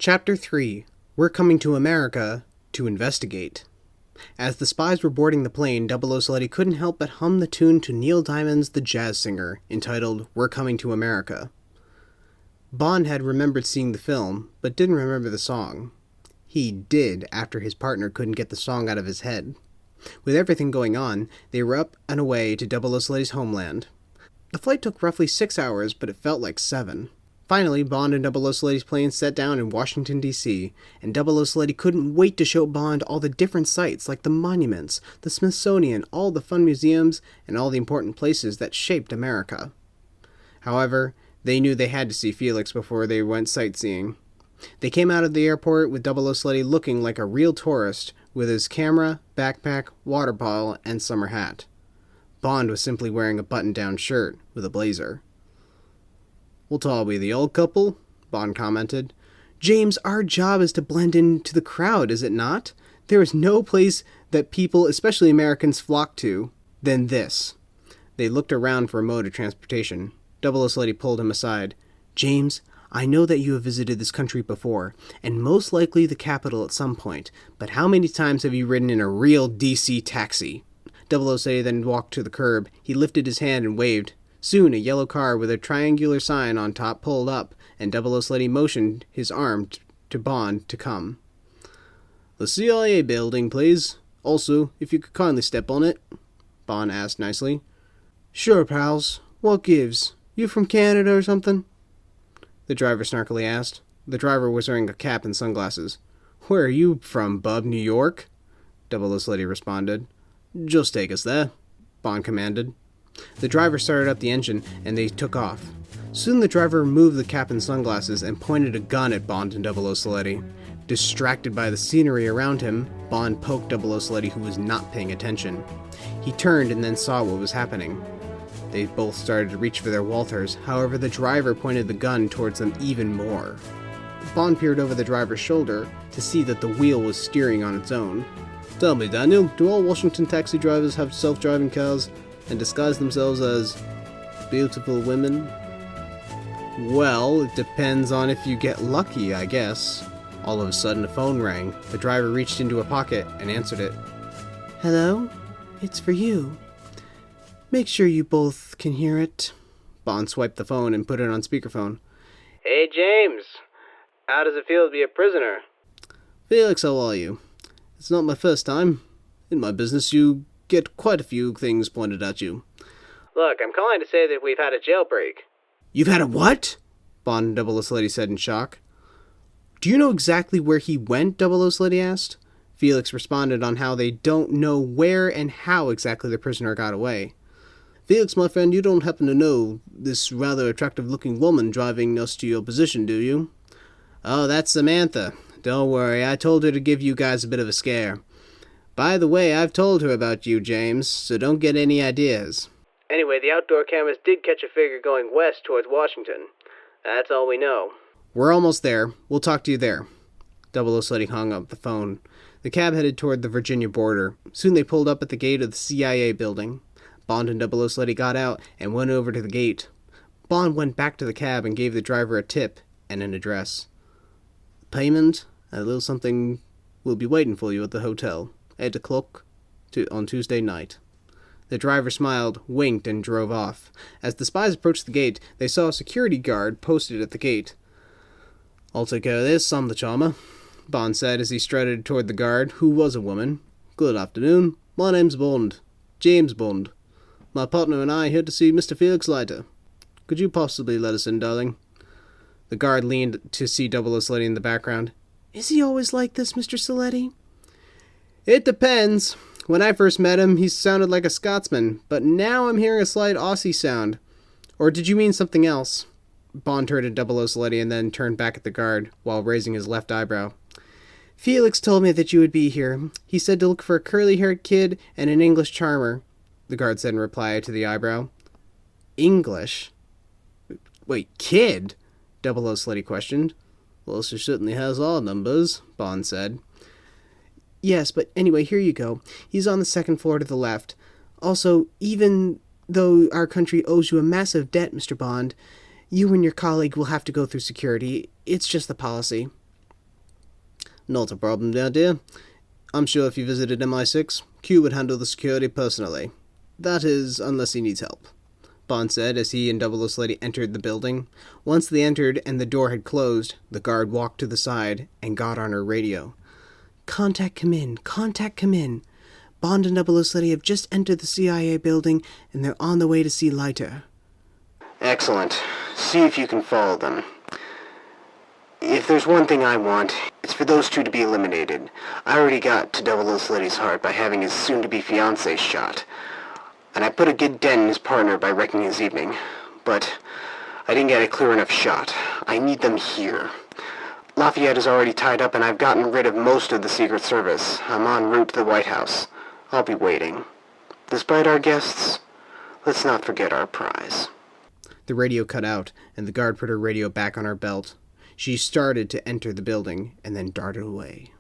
Chapter 3. We're coming to America to investigate. As the spies were boarding the plane, 00 couldn't help but hum the tune to Neil Diamond's The Jazz Singer, entitled We're Coming to America. Bond had remembered seeing the film, but didn't remember the song. He did after his partner couldn't get the song out of his head. With everything going on, they were up and away to 00's homeland. The flight took roughly 6 hours, but it felt like 7. Finally, Bond and 00's plane set down in Washington, D.C., and 00 couldn't wait to show Bond all the different sights like the monuments, the Smithsonian, all the fun museums, and all the important places that shaped America. However, they knew they had to see Felix before they went sightseeing. They came out of the airport with 00 looking like a real tourist, with his camera, backpack, water bottle, and summer hat. Bond was simply wearing a button-down shirt with a blazer. "We'll all be the old couple," Bond commented. "James, our job is to blend into the crowd, is it not? There is no place that people, especially Americans, flock to than this." They looked around for a mode of transportation. 00 pulled him aside. "James, I know that you have visited this country before, and most likely the capital at some point, but how many times have you ridden in a real DC taxi?" 00 then walked to the curb. He lifted his hand and waved. Soon, a yellow car with a triangular sign on top pulled up, and 00 motioned his arm to Bond to come. "The CIA building, please. Also, if you could kindly step on it," Bond asked nicely. "Sure, pals. What gives? You from Canada or something?" the driver snarkily asked. The driver was wearing a cap and sunglasses. "Where are you from, bub? New York?" 00 responded. "Just take us there," Bond commanded. The driver started up the engine, and they took off. Soon the driver removed the cap and sunglasses and pointed a gun at Bond and 00. Distracted by the scenery around him, Bond poked 00, who was not paying attention. He turned and then saw what was happening. They both started to reach for their Walthers, however the driver pointed the gun towards them even more. Bond peered over the driver's shoulder to see that the wheel was steering on its own. "Tell me, Daniel, do all Washington taxi drivers have self-driving cars and disguise themselves as beautiful women?" "Well, it depends on if you get lucky, I guess." All of a sudden, a phone rang. The driver reached into a pocket and answered it. "Hello? It's for you. Make sure you both can hear it." Bond swiped the phone and put it on speakerphone. "Hey, James. How does it feel to be a prisoner?" "Felix, how are you? It's not my first time. In my business, you get quite a few things pointed at you." "Look, I'm calling to say that we've had a jailbreak." "You've had a what?" Bond and 00 said in shock. "Do you know exactly where he went?" 00 asked. Felix responded on how they don't know where and how exactly the prisoner got away. "Felix, my friend, you don't happen to know this rather attractive-looking woman driving us to your position, do you?" "Oh, that's Samantha. Don't worry, I told her to give you guys a bit of a scare. By the way, I've told her about you, James, so don't get any ideas." "Anyway, the outdoor cameras did catch a figure going west towards Washington. That's all we know." "We're almost there. We'll talk to you there." 00 hung up the phone. The cab headed toward the Virginia border. Soon they pulled up at the gate of the CIA building. Bond and 00 got out and went over to the gate. Bond went back to the cab and gave the driver a tip and an address. "Payment, a little something will be waiting for you at the hotel. 8 o'clock on Tuesday night." The driver smiled, winked, and drove off. As the spies approached the gate, they saw a security guard posted at the gate. "I'll take care of this, I'm the charmer," Bond said as he strutted toward the guard, who was a woman. "Good afternoon. My name's Bond. James Bond. My partner and I are here to see Mr. Felix Leiter. Could you possibly let us in, darling?" The guard leaned to see 00 in the background. "Is he always like this, Mr. Saletti?" "It depends. When I first met him, he sounded like a Scotsman, but now I'm hearing a slight Aussie sound. Or did you mean something else?" Bond turned at 00 and then turned back at the guard, while raising his left eyebrow. "Felix told me that you would be here. He said to look for a curly-haired kid and an English charmer," the guard said in reply to the eyebrow. "English? Wait, kid?" 00 questioned. "Well, she certainly has our numbers," Bond said. "Yes, but anyway, here you go. He's on the second floor to the left. Also, even though our country owes you a massive debt, Mr. Bond, you and your colleague will have to go through security. It's just the policy." Not a problem there, dear. I'm sure if you visited MI6, Q would handle the security personally. That is, unless he needs help, Bond said as he and Double O Slutty entered the building. Once they entered and the door had closed, the guard walked to the side and got on her radio. Contact come in. Contact come in. Bond and Double O Slutty have just entered the CIA building and they're on the way to see Leiter. Excellent. See if you can follow them. If there's one thing I want, it's for those two to be eliminated. I already got to Double O Slutty's heart by having his soon-to-be fiancé shot. And I put a good dent in his partner by wrecking his evening. But I didn't get a clear enough shot. I need them here. Lafayette is already tied up and I've gotten rid of most of the Secret Service. I'm en route to the White House. I'll be waiting. Despite our guests, let's not forget our prize. The radio cut out, and the guard put her radio back on her belt. She started to enter the building, and then darted away.